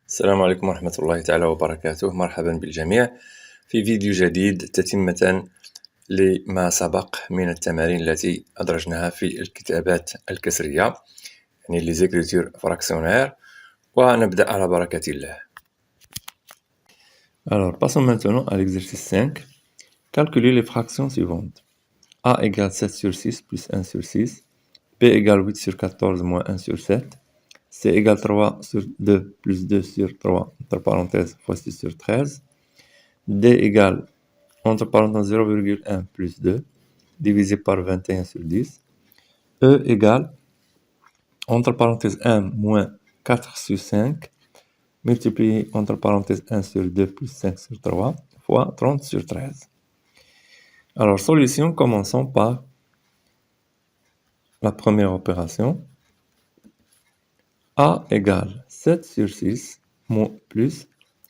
السلام عليكم ورحمة الله تعالى وبركاته. مرحبا بالجميع في فيديو جديد تتمة لما سبق من التمارين التي أدرجناها في الكتابات الكسرية، يعني les écritures fractionnaires، ونبدأ على بركة الله. Alors, passons maintenant à l'exercice 5. Calculer les fractions suivantes. A égale 7 sur 6 plus 1 sur 6. B égale 8 sur 14 moins 1 sur 7. C égale 3 sur 2 plus 2 sur 3, entre parenthèses, fois 6 sur 13. D égale, entre parenthèses, 0,1 plus 2, divisé par 21 sur 10. E égale, entre parenthèses, 1 moins 4 sur 5, multiplié entre parenthèses 1 sur 2 plus 5 sur 3, fois 30 sur 13. Alors, solution, commençons par la première opération. A égale 7 sur 6 plus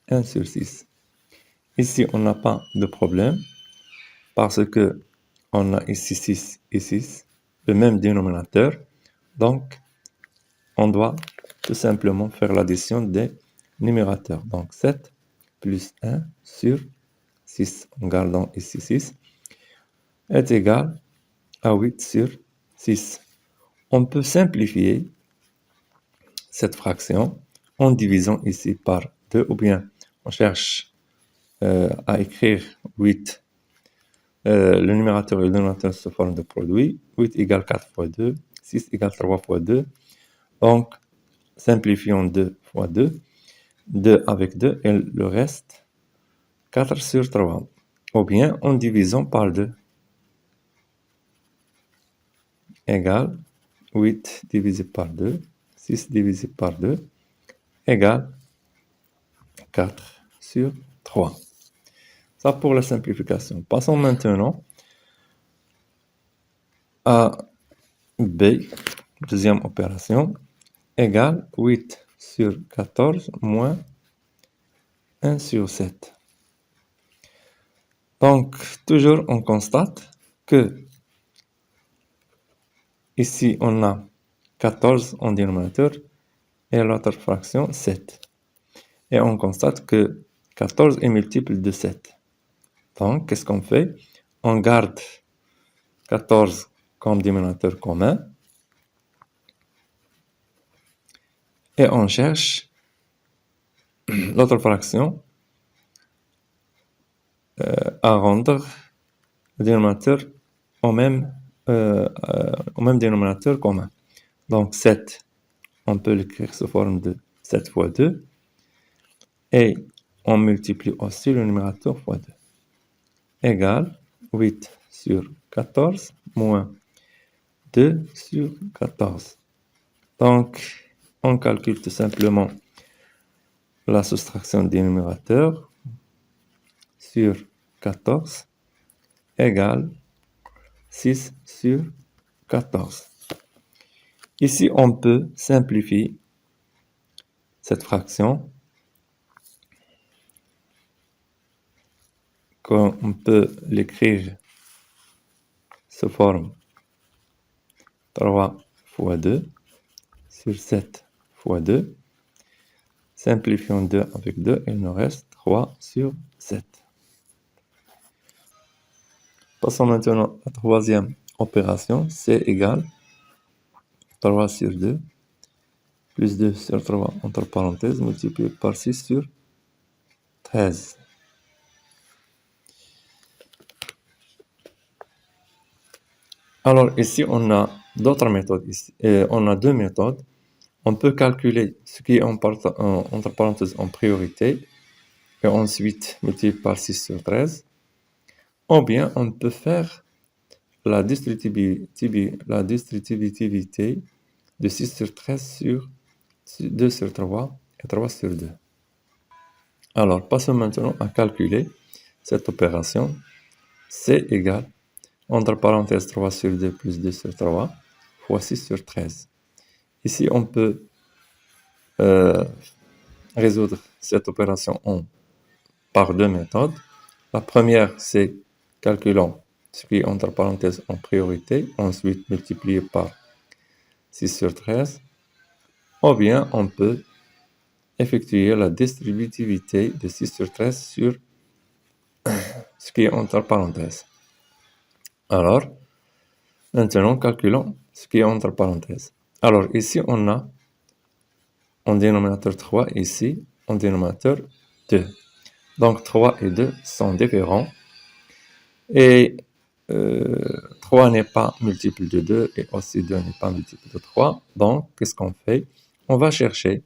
1 sur 6. Ici, on n'a pas de problème parce que on a ici 6 et 6, le même dénominateur. Donc, on doit tout simplement faire l'addition des numérateurs. Donc, 7 plus 1 sur 6, en gardant ici 6, est égal à 8 sur 6. On peut simplifier cette fraction en divisant ici par 2, ou bien on cherche à écrire 8. Le numérateur et le dénominateur sous forme de produit. 8 égale 4 fois 2, 6 égale 3 fois 2. Donc, simplifions 2 fois 2. 2 avec 2 et le reste, 4 sur 3. Ou bien en divisant par 2. Égale 8 divisé par 2, 6 divisé par 2, égale 4 sur 3. Ça pour la simplification. Passons maintenant à B, deuxième opération, égale 8 sur 14 moins 1 sur 7. Donc, toujours on constate que ici on a 14 en dénominateur et l'autre fraction 7. Et on constate que 14 est multiple de 7. Donc, qu'est-ce qu'on fait? On garde 14 comme dénominateur commun et on cherche l'autre fraction à rendre le dénominateur au même dénominateur commun. Donc 7, on peut l'écrire sous forme de 7 fois 2 et on multiplie aussi le numérateur fois 2 égale 8 sur 14 moins 2 sur 14. Donc, on calcule tout simplement la soustraction des numérateurs sur 14 égale 6 sur 14. Ici, on peut simplifier cette fraction. On peut l'écrire sous forme 3 fois 2 sur 7 fois 2. Simplifions 2 avec 2, il nous reste 3 sur 7. Passons maintenant à la troisième opération. C égale 3 sur 2 plus 2 sur 3 entre parenthèses multiplié par 6 sur 13. Alors ici, on a d'autres méthodes. On a deux méthodes. On peut calculer ce qui est entre parenthèses en priorité et ensuite multiplier par 6 sur 13. Ou bien on peut faire la distributivité de 6 sur 13 sur 2 sur 3 et 3 sur 2. Alors, passons maintenant à calculer cette opération. C égale, entre parenthèses, 3 sur 2 plus 2 sur 3 fois 6 sur 13. Ici, on peut résoudre cette opération par deux méthodes. La première, c'est calculant ce qui est entre parenthèses en priorité, ensuite multiplié par 6 sur 13. Ou bien, on peut effectuer la distributivité de 6 sur 13 sur ce qui est entre parenthèses. Alors, maintenant, calculons ce qui est entre parenthèses. Alors, ici, on a en dénominateur 3, ici, en dénominateur 2. Donc, 3 et 2 sont différents. Et 3 n'est pas multiple de 2 et aussi 2 n'est pas multiple de 3. Donc, qu'est-ce qu'on fait? On va chercher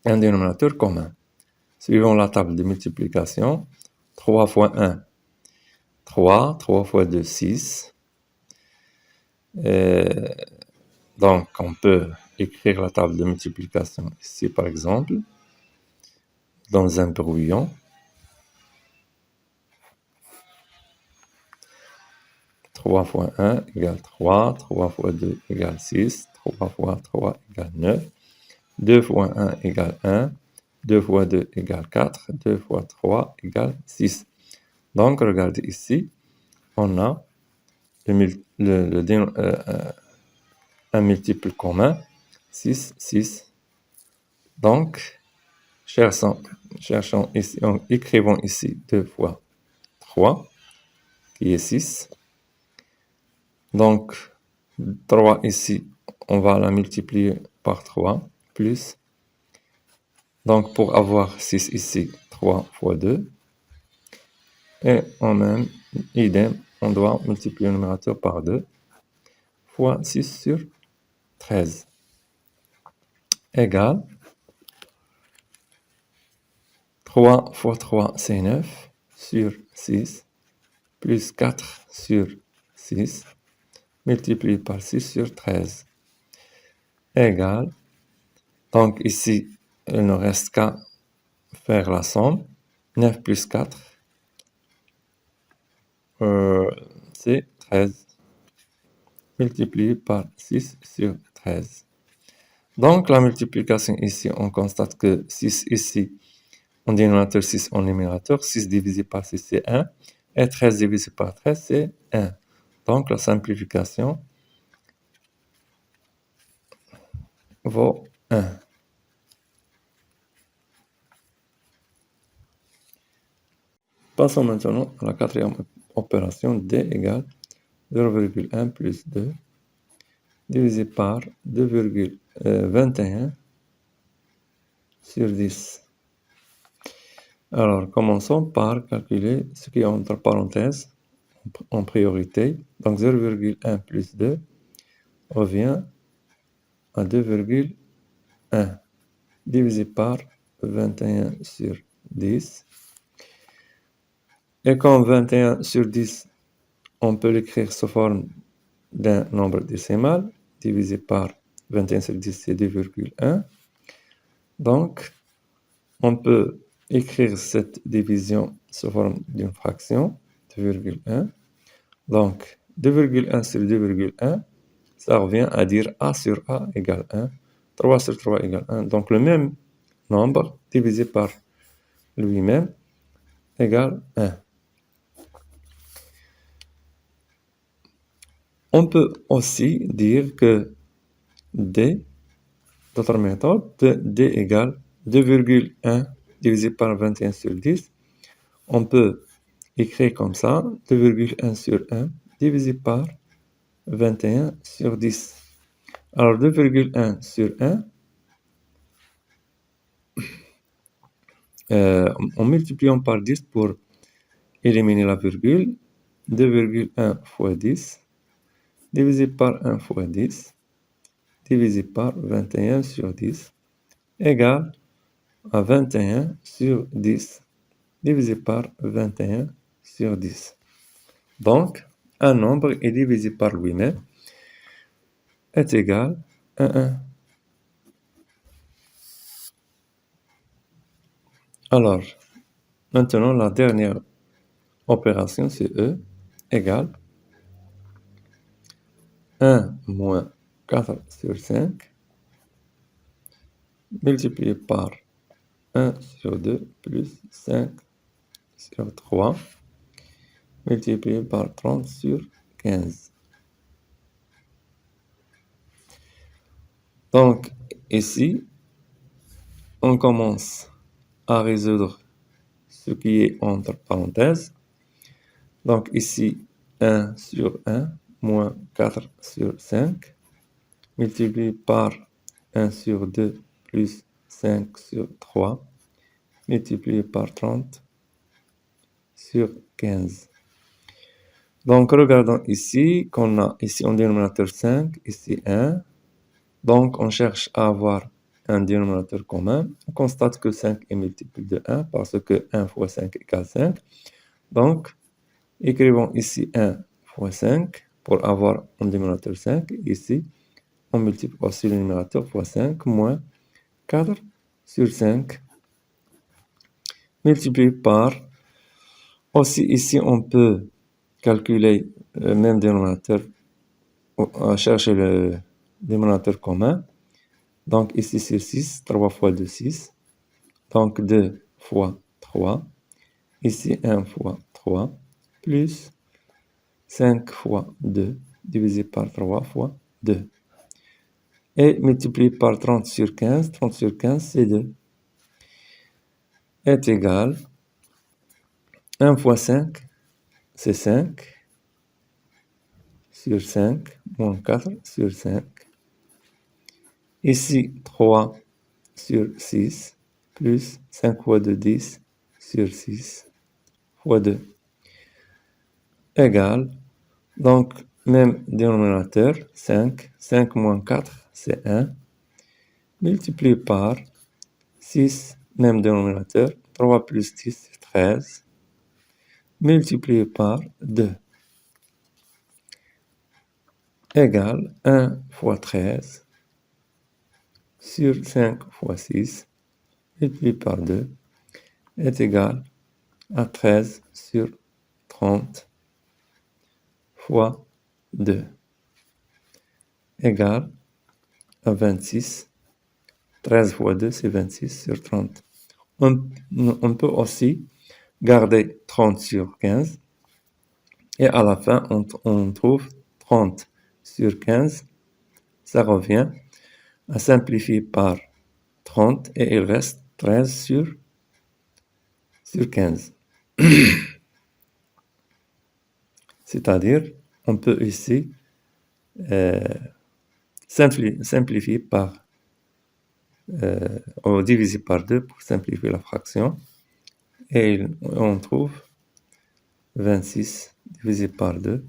un dénominateur commun. Suivant la table de multiplication, 3 fois 1, 3, 3 fois 2, 6. Donc, on peut écrire la table de multiplication ici, par exemple, dans un brouillon. 3 fois 1 égale 3, 3 fois 2 égale 6, 3 fois 3 égale 9, 2 fois 1 égale 1, 2 fois 2 égale 4, 2 fois 3 égale 6. Donc, regardez ici, on a un multiple commun, 6, 6. Donc, cherchons ici, écrivons ici 2 fois 3, qui est 6. Donc, 3 ici, on va la multiplier par 3, plus. Donc, pour avoir 6 ici, 3 fois 2. Et en même, idem, on doit multiplier le numérateur par 2, fois 6 sur 13, égale 3 fois 3, c'est 9, sur 6, plus 4 sur 6, multiplié par 6 sur 13, égale, donc ici, il ne reste qu'à faire la somme, 9 plus 4, c'est 13, multiplié par 6 sur 13. Donc, la multiplication ici, on constate que 6 ici, en dénominateur, 6 en numérateur, 6 divisé par 6, c'est 1, et 13 divisé par 13, c'est 1. Donc, la simplification vaut 1. Passons maintenant à la quatrième opération, d égale 0,1 plus 2, divisé par 2,21 sur 10. Alors, commençons par calculer ce qui est entre parenthèses en priorité. Donc, 0,1 plus 2 revient à 2,1 divisé par 21 sur 10. Et comme 21 sur 10, on peut l'écrire sous forme d'un nombre décimal, divisé par 21 sur 10, c'est 2,1. Donc, on peut écrire cette division sous forme d'une fraction, 2,1. Donc, 2,1 sur 2,1, ça revient à dire A sur A égale 1, 3 sur 3 égale 1. Donc, le même nombre divisé par lui-même égale 1. On peut aussi dire que D, d'autres méthodes, D égale 2,1 divisé par 21 sur 10. On peut écrire comme ça, 2,1 sur 1 divisé par 21 sur 10. Alors, 2,1 sur 1, en multipliant par 10 pour éliminer la virgule, 2,1 fois 10, divisé par 1 fois 10, divisé par 21 sur 10, égale à 21 sur 10, divisé par 21 sur 10. Donc, un nombre est divisé par lui-même est égal à 1. Alors, maintenant, la dernière opération, c'est E égale 1 moins 4 sur 5 multiplié par 1 sur 2 plus 5 sur 3 multiplié par 30 sur 15. Donc, ici, on commence à résoudre ce qui est entre parenthèses. Donc ici, 1 sur 1 moins 4 sur 5 multiplié par 1 sur 2 plus 5 sur 3 multiplié par 30 sur 15. Donc regardons ici qu'on a ici en dénominateur 5, ici 1. Donc on cherche à avoir un dénominateur commun. On constate que 5 est multiple de 1 parce que 1 fois 5 égale 5. Donc écrivons ici 1 fois 5 pour avoir un dénominateur 5. Ici, on multiplie aussi le numérateur fois 5 moins 4 sur 5 multiplié par. Aussi ici, on peut calculer le même dénominateur, chercher le dénominateur commun. Donc ici c'est 6, 3 fois 2, 6. Donc 2 fois 3. Ici 1 fois 3 plus 5 fois 2 divisé par 3 fois 2. Et multiplié par 30 sur 15, 30 sur 15 c'est 2, est égal 1 fois 5, c'est 5, sur 5, moins 4 sur 5. Ici 3 sur 6, plus 5 fois 2, 10 sur 6, fois 2, égale, donc même dénominateur, 5, 5 moins 4, c'est 1, multiplié par 6, même dénominateur, 3 plus 10, c'est 13, multiplié par 2, égale 1 fois 13, sur 5 fois 6, multiplié par 2, est égal à 13 sur 30 fois 2, égale à 26. 13 fois 2, c'est 26 sur 30. On peut aussi garder 30 sur 15. Et à la fin, on trouve 30 sur 15. Ça revient à simplifier par 30 et il reste 13 sur 15. C'est-à-dire, on peut ici simplifier par, ou diviser par 2 pour simplifier la fraction. Et on trouve 26 divisé par 2,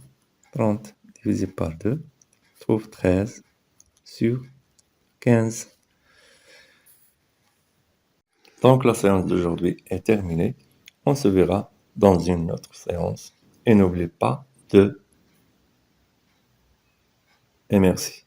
30 divisé par 2, on trouve 13 sur 15. Donc la séance d'aujourd'hui est terminée. On se verra dans une autre séance. Et n'oubliez pas de... Et merci.